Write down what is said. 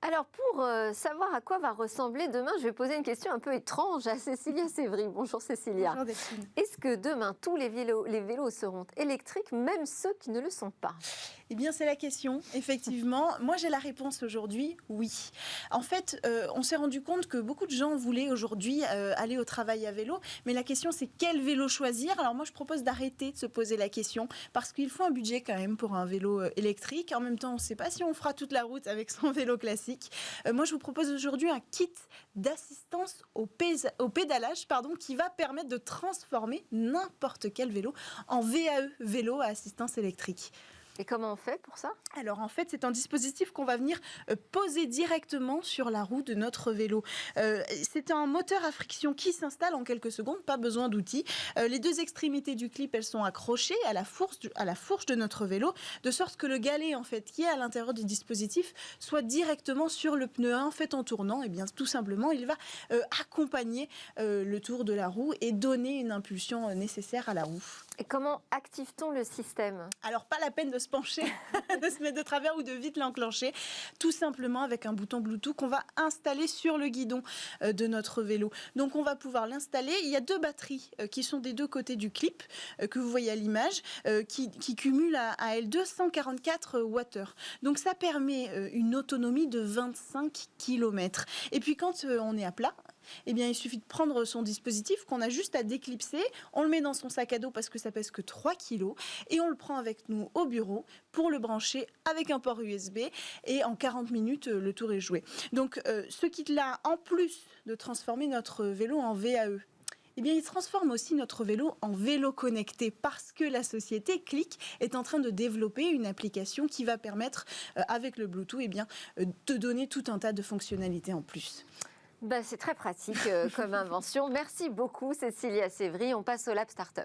Alors, pour savoir à quoi va ressembler demain, je vais poser une question un peu étrange à Cécilia Sévry. Bonjour Cécilia. Bonjour Delphine. Est-ce que demain, tous les vélos seront électriques, même ceux qui ne le sont pas? Eh bien, c'est la question, effectivement. Moi, j'ai la réponse aujourd'hui, oui. En fait, on s'est rendu compte que beaucoup de gens voulaient aujourd'hui aller au travail à vélo, mais la question, c'est quel vélo choisir? Alors moi, je propose d'arrêter de se poser la question, parce qu'il faut un budget quand même pour un vélo électrique. En même temps, on ne sait pas si on fera toute la route avec son vélo classique. Moi, je vous propose aujourd'hui un kit d'assistance au pédalage, qui va permettre de transformer n'importe quel vélo en VAE, vélo à assistance électrique. Et comment on fait pour ça? Alors en fait, c'est un dispositif qu'on va venir poser directement sur la roue de notre vélo. C'est un moteur à friction qui s'installe en quelques secondes, pas besoin d'outils. Les deux extrémités du clip, elles sont accrochées à la fourche de notre vélo, de sorte que le galet en fait qui est à l'intérieur du dispositif soit directement sur le pneu 1. En fait, en tournant, et bien tout simplement, il va accompagner le tour de la roue et donner une impulsion nécessaire à la roue. Et comment active-t-on le système? Alors, pas la peine de se pencher, de se mettre de travers ou de vite l'enclencher. Tout simplement avec un bouton Bluetooth qu'on va installer sur le guidon de notre vélo. Donc, on va pouvoir l'installer. Il y a deux batteries qui sont des deux côtés du clip, que vous voyez à l'image, qui cumulent à elles 244 Wh. Donc, ça permet une autonomie de 25 km. Et puis, quand on est à plat, eh bien, il suffit de prendre son dispositif qu'on a juste à déclipser, on le met dans son sac à dos parce que ça pèse que 3 kg et on le prend avec nous au bureau pour le brancher avec un port USB et en 40 minutes, le tour est joué. Donc, ce kit-là, en plus de transformer notre vélo en VAE, eh bien, il transforme aussi notre vélo en vélo connecté parce que la société Cliq est en train de développer une application qui va permettre, avec le Bluetooth, eh bien, de donner tout un tas de fonctionnalités en plus. C'est très pratique comme invention. Merci beaucoup Cécilia Sévry. On passe au Lab Startup.